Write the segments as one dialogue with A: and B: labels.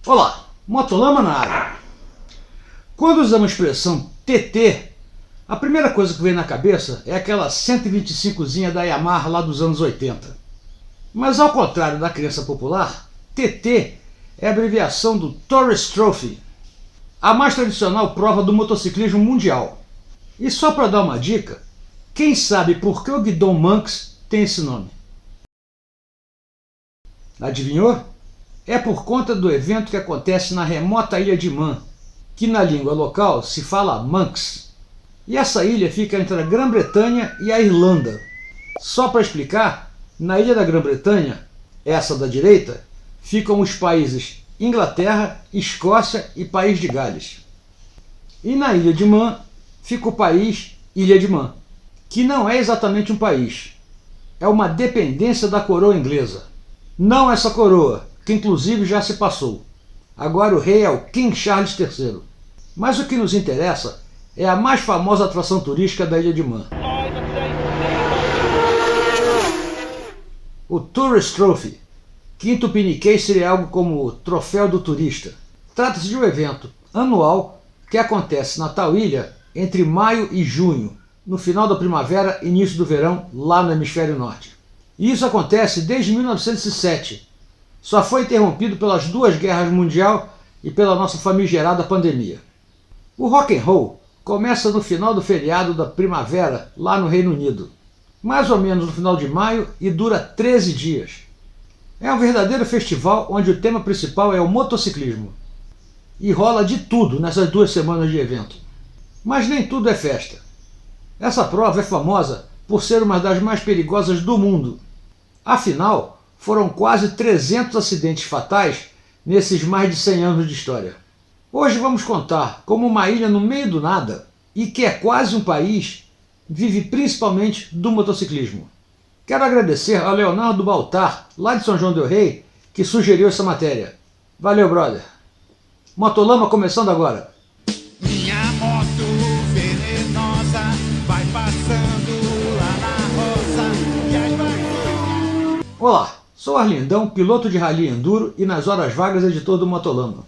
A: Olá, Motolama na área. Quando usamos a expressão TT, a primeira coisa que vem na cabeça é aquela 125zinha da Yamaha lá dos anos 80. Mas ao contrário da crença popular, TT é a abreviação do Tourist Trophy, a mais tradicional prova do motociclismo mundial. E só para dar uma dica, quem sabe por que o guidon Manx tem esse nome? Adivinhou? É por conta do evento que acontece na remota ilha de Man, que na língua local se fala Manx. E essa ilha fica entre a Grã-Bretanha e a Irlanda. Só para explicar, na ilha da Grã-Bretanha, essa da direita, ficam os países Inglaterra, Escócia e País de Gales. E na ilha de Man fica o país Ilha de Man, que não é exatamente um país, é uma dependência da coroa inglesa. Não essa coroa, que inclusive já se passou. Agora o rei é o King Charles III. Mas o que nos interessa é a mais famosa atração turística da Ilha de Man. O Tourist Trophy, que em tupiniquês seria algo como o Troféu do Turista. Trata-se de um evento anual que acontece na tal ilha entre maio e junho, no final da primavera e início do verão, lá no hemisfério norte. E isso acontece desde 1907. Só foi interrompido pelas duas guerras mundiais e pela nossa famigerada pandemia. O rock and roll começa no final do feriado da primavera, lá no Reino Unido, mais ou menos no final de maio, e dura 13 dias. É um verdadeiro festival onde o tema principal é o motociclismo. E rola de tudo nessas 2 semanas de evento. Mas nem tudo é festa. Essa prova é famosa por ser uma das mais perigosas do mundo. Afinal, foram quase 300 acidentes fatais nesses mais de 100 anos de história. Hoje vamos contar como uma ilha no meio do nada, e que é quase um país, vive principalmente do motociclismo. Quero agradecer ao Leonardo Baltar, lá de São João del Rei, que sugeriu essa matéria. Valeu, brother! Motolama começando agora.
B: Minha moto venenosa vai passando lá na roça e as
A: Olá, sou Arlindão, piloto de rally enduro e nas horas vagas editor do Motolama.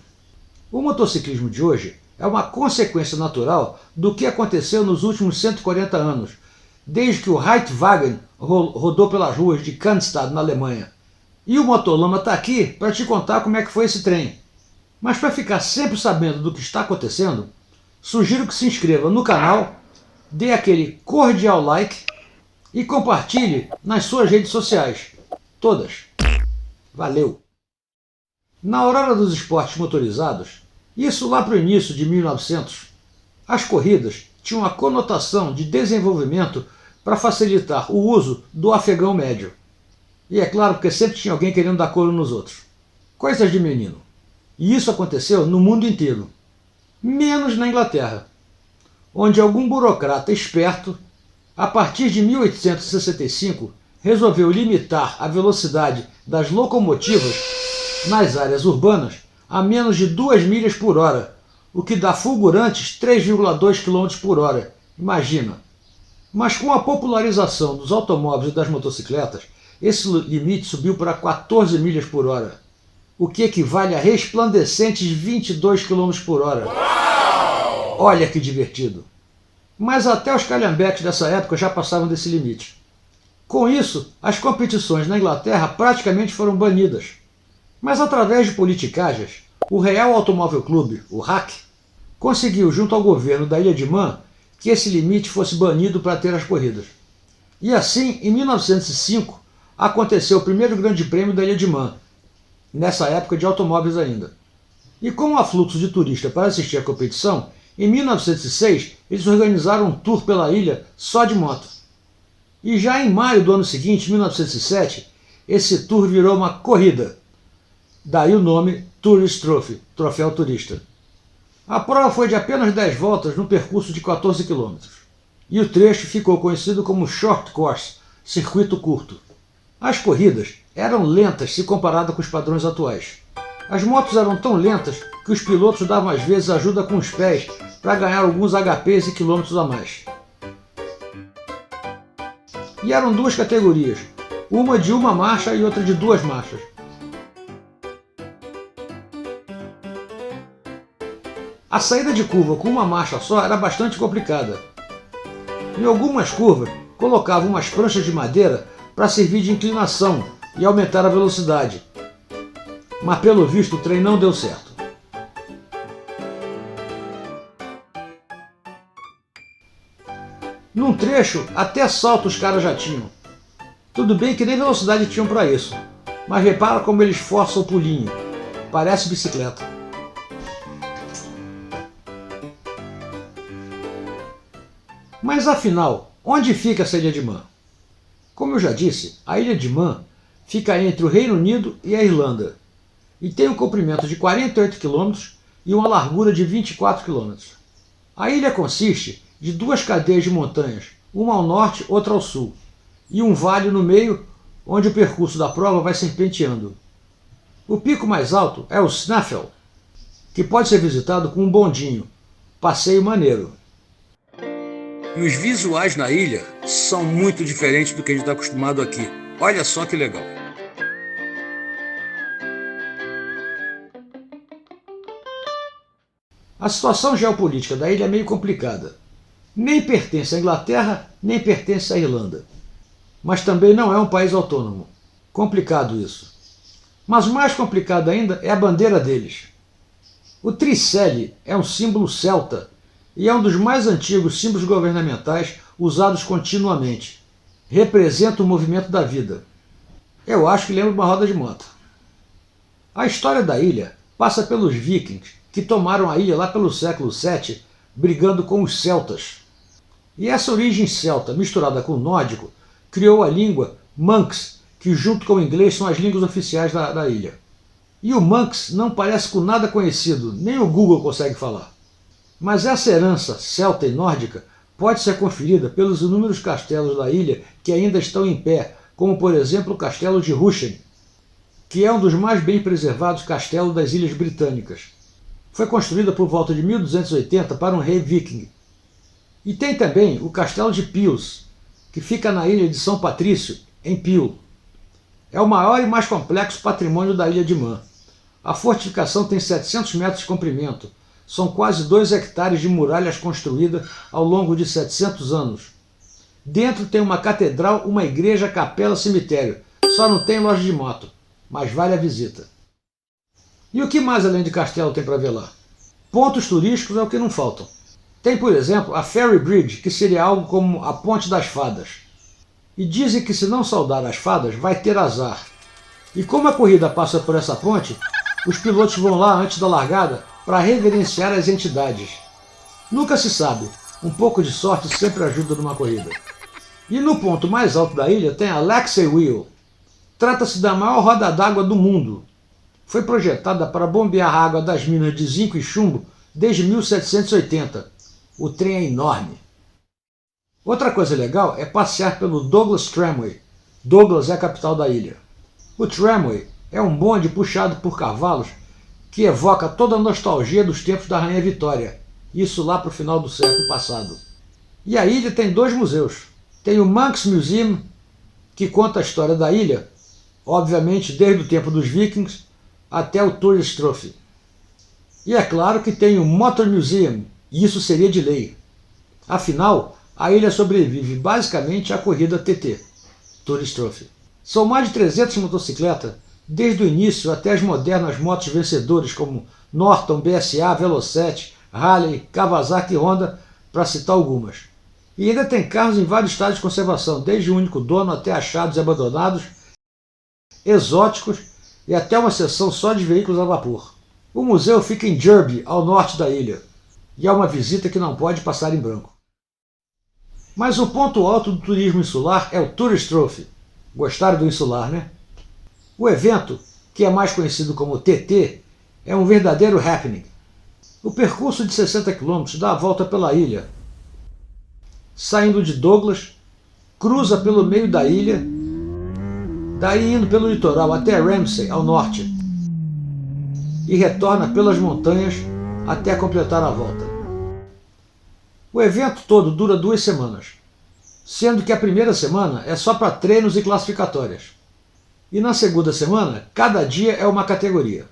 A: O motociclismo de hoje é uma consequência natural do que aconteceu nos últimos 140 anos, desde que o Reitwagen rodou pelas ruas de Cannstatt, na Alemanha. E o Motolama está aqui para te contar como é que foi esse trem. Mas para ficar sempre sabendo do que está acontecendo, sugiro que se inscreva no canal, dê aquele cordial like e compartilhe nas suas redes sociais. Todas. Valeu! Na aurora dos esportes motorizados, isso lá para o início de 1900, as corridas tinham a conotação de desenvolvimento para facilitar o uso do afegão médio. E é claro, porque sempre tinha alguém querendo dar couro nos outros. Coisas de menino. E isso aconteceu no mundo inteiro, menos na Inglaterra, onde algum burocrata esperto, a partir de 1865, resolveu limitar a velocidade das locomotivas nas áreas urbanas a menos de 2 milhas por hora, o que dá fulgurantes 3,2 km por hora. Imagina! Mas com a popularização dos automóveis e das motocicletas, esse limite subiu para 14 milhas por hora, o que equivale a resplandecentes 22 km por hora. Uau! Olha que divertido! Mas até os calhambeques dessa época já passavam desse limite. Com isso, as competições na Inglaterra praticamente foram banidas. Mas através de politicagens, o Real Automóvel Clube, o RAC, conseguiu, junto ao governo da Ilha de Man, que esse limite fosse banido para ter as corridas. E assim, em 1905, aconteceu o primeiro Grande Prêmio da Ilha de Man, nessa época de automóveis ainda. E com o afluxo de turistas para assistir à competição, em 1906 eles organizaram um tour pela ilha só de moto. E já em maio do ano seguinte, 1907, esse tour virou uma corrida. Daí o nome Tourist Trophy, Troféu Turista. A prova foi de apenas 10 voltas no percurso de 14 km. E o trecho ficou conhecido como Short Course, circuito curto. As corridas eram lentas se comparado com os padrões atuais. As motos eram tão lentas que os pilotos davam às vezes ajuda com os pés para ganhar alguns HPs e quilômetros a mais. E eram 2 categorias, uma de 1 marcha e outra de 2 marchas. A saída de curva com uma marcha só era bastante complicada. Em algumas curvas, colocavam umas pranchas de madeira para servir de inclinação e aumentar a velocidade. Mas pelo visto o trem não deu certo. Num trecho, até salto os caras já tinham. Tudo bem que nem velocidade tinham para isso, mas repara como eles forçam o pulinho. Parece bicicleta. Mas afinal, onde fica essa Ilha de Man? Como eu já disse, a Ilha de Man fica entre o Reino Unido e a Irlanda e tem um comprimento de 48 km e uma largura de 24 km. A ilha consiste de duas cadeias de montanhas, uma ao norte, outra ao sul, e um vale no meio onde o percurso da prova vai serpenteando. O pico mais alto é o Snaffle, que pode ser visitado com um bondinho, passeio maneiro. E os visuais na ilha são muito diferentes do que a gente está acostumado aqui. Olha só que legal. A situação geopolítica da ilha é meio complicada. Nem pertence à Inglaterra, nem pertence à Irlanda. Mas também não é um país autônomo. Complicado isso. Mas mais complicado ainda é a bandeira deles. O tricele é um símbolo celta e é um dos mais antigos símbolos governamentais usados continuamente. Representa o movimento da vida. Eu acho que lembra uma roda de moto. A história da ilha passa pelos vikings, que tomaram a ilha lá pelo século VII, brigando com os celtas. E essa origem celta, misturada com o nórdico, criou a língua Manx, que junto com o inglês são as línguas oficiais da ilha. E o Manx não parece com nada conhecido, nem o Google consegue falar. Mas essa herança celta e nórdica pode ser conferida pelos inúmeros castelos da ilha que ainda estão em pé, como por exemplo o castelo de Rushen, que é um dos mais bem preservados castelos das Ilhas Britânicas. Foi construída por volta de 1280 para um rei viking. E tem também o castelo de Pios, que fica na ilha de São Patrício, em Pio. É o maior e mais complexo patrimônio da Ilha de Man. A fortificação tem 700 metros de comprimento. São quase 2 hectares de muralhas construídas ao longo de 700 anos. Dentro tem uma catedral, uma igreja, capela, cemitério. Só não tem loja de moto, mas vale a visita. E o que mais além de castelo tem para ver lá? Pontos turísticos é o que não faltam. Tem, por exemplo, a Fairy Bridge, que seria algo como a Ponte das Fadas. E dizem que se não saudar as fadas, vai ter azar. E como a corrida passa por essa ponte, os pilotos vão lá antes da largada para reverenciar as entidades. Nunca se sabe, um pouco de sorte sempre ajuda numa corrida. E no ponto mais alto da ilha tem a Laxey Wheel. Trata-se da maior roda d'água do mundo. Foi projetada para bombear a água das minas de zinco e chumbo desde 1780. O trem é enorme. Outra coisa legal é passear pelo Douglas Tramway. Douglas é a capital da ilha. O tramway é um bonde puxado por cavalos que evoca toda a nostalgia dos tempos da Rainha Vitória, isso lá para o final do século passado. E a ilha tem 2 museus. Tem o Manx Museum, que conta a história da ilha, obviamente desde o tempo dos vikings até o Tourist Trophy. E é claro que tem o Motor Museum, e isso seria de lei. Afinal, a ilha sobrevive basicamente à corrida TT, Tourist Trophy. São mais de 300 motocicletas, desde o início até as modernas motos vencedoras como Norton, BSA, Velocette, Harley, Kawasaki e Honda, para citar algumas. E ainda tem carros em vários estádios de conservação, desde o único dono até achados e abandonados, exóticos e até uma seção só de veículos a vapor. O museu fica em Derby, ao norte da ilha, e é uma visita que não pode passar em branco. Mas o ponto alto do turismo insular é o Tourist Trophy. Gostaram do insular, né? O evento, que é mais conhecido como TT, é um verdadeiro happening. O percurso de 60 km dá a volta pela ilha, saindo de Douglas, cruza pelo meio da ilha, daí indo pelo litoral até Ramsay, ao norte, e retorna pelas montanhas até completar a volta. O evento todo dura 2 semanas, sendo que a primeira semana é só para treinos e classificatórias. E na segunda semana, cada dia é uma categoria.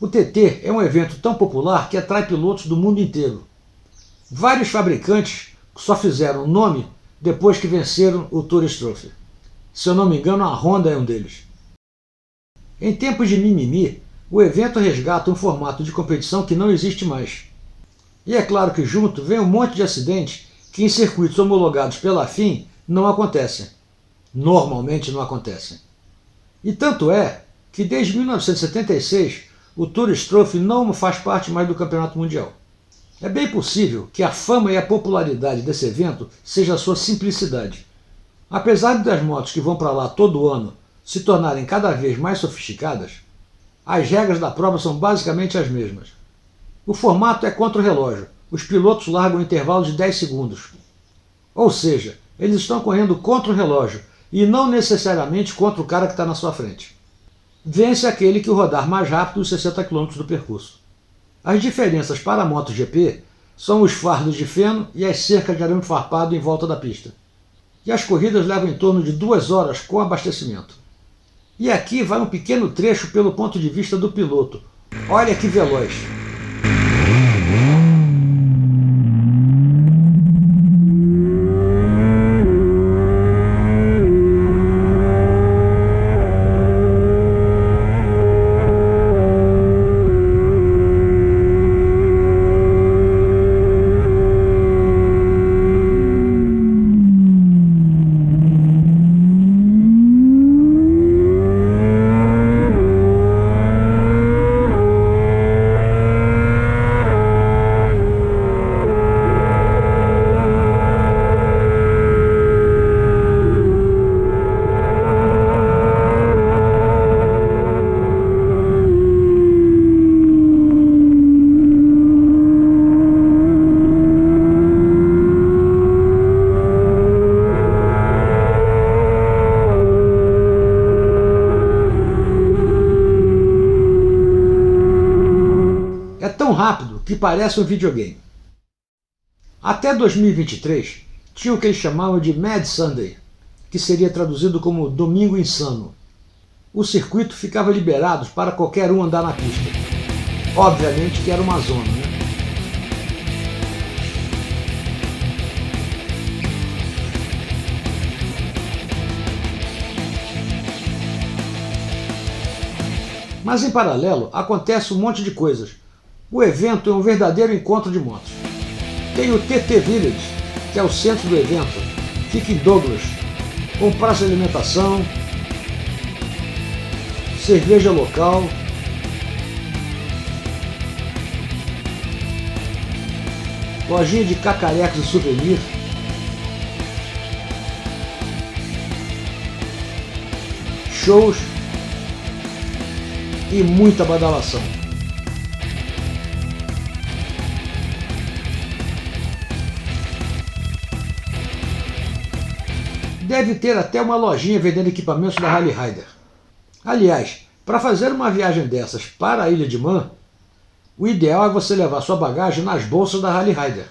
A: O TT é um evento tão popular que atrai pilotos do mundo inteiro. Vários fabricantes só fizeram nome depois que venceram o Tourist Trophy. Se eu não me engano, a Honda é um deles. Em tempos de mimimi, o evento resgata um formato de competição que não existe mais. E é claro que junto vem um monte de acidentes que em circuitos homologados pela FIM não acontecem. Normalmente não acontecem. E tanto é que desde 1976 o Tourist Trophy não faz parte mais do Campeonato Mundial. É bem possível que a fama e a popularidade desse evento seja a sua simplicidade. Apesar das motos que vão para lá todo ano se tornarem cada vez mais sofisticadas, as regras da prova são basicamente as mesmas. O formato é contra o relógio. Os pilotos largam intervalos de 10 segundos. Ou seja, eles estão correndo contra o relógio e não necessariamente contra o cara que está na sua frente. Vence aquele que rodar mais rápido os 60 km do percurso. As diferenças para a MotoGP são os fardos de feno e as cercas de arame farpado em volta da pista. E as corridas levam em torno de 2 horas com abastecimento. E aqui vai um pequeno trecho pelo ponto de vista do piloto. Olha que veloz! Tão rápido que parece um videogame. Até 2023, tinha o que eles chamavam de Mad Sunday, que seria traduzido como Domingo Insano. O circuito ficava liberado para qualquer um andar na pista. Obviamente que era uma zona, né? Mas em paralelo, acontece um monte de coisas. O evento é um verdadeiro encontro de motos. Tem o TT Village, que é o centro do evento, fica em Douglas, com praça de alimentação, cerveja local, lojinha de cacarecos e souvenir, shows e muita badalação. Deve ter até uma lojinha vendendo equipamentos da Harley Rider. Aliás, para fazer uma viagem dessas para a Ilha de Man, o ideal é você levar sua bagagem nas bolsas da Harley Rider.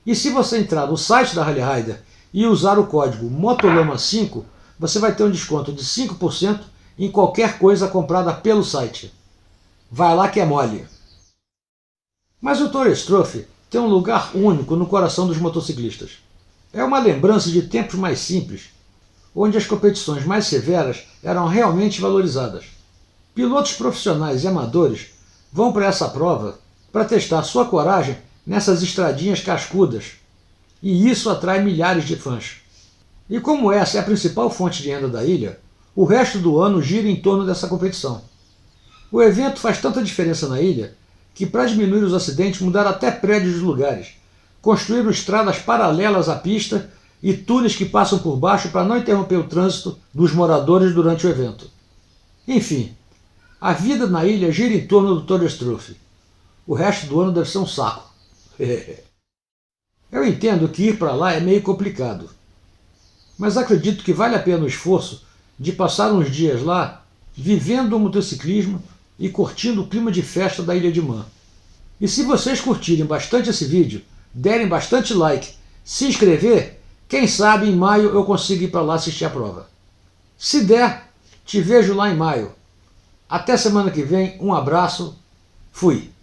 A: E se você entrar no site da Harley Rider e usar o código MOTOLAMA5, você vai ter um desconto de 5% em qualquer coisa comprada pelo site. Vai lá que é mole. Mas o Tourist Trophy tem um lugar único no coração dos motociclistas. É uma lembrança de tempos mais simples, onde as competições mais severas eram realmente valorizadas. Pilotos profissionais e amadores vão para essa prova para testar sua coragem nessas estradinhas cascudas, e isso atrai milhares de fãs. E como essa é a principal fonte de renda da ilha, o resto do ano gira em torno dessa competição. O evento faz tanta diferença na ilha que, para diminuir os acidentes, mudaram até prédios de lugares, construíram estradas paralelas à pista e túneis que passam por baixo para não interromper o trânsito dos moradores durante o evento. Enfim, a vida na ilha gira em torno do Tourist Trophy. O resto do ano deve ser um saco. Eu entendo que ir para lá é meio complicado, mas acredito que vale a pena o esforço de passar uns dias lá vivendo o motociclismo e curtindo o clima de festa da Ilha de Man. E se vocês curtirem bastante esse vídeo, derem bastante like, se inscrever, quem sabe em maio eu consigo ir para lá assistir a prova. Se der, te vejo lá em maio. Até semana que vem, um abraço Fui!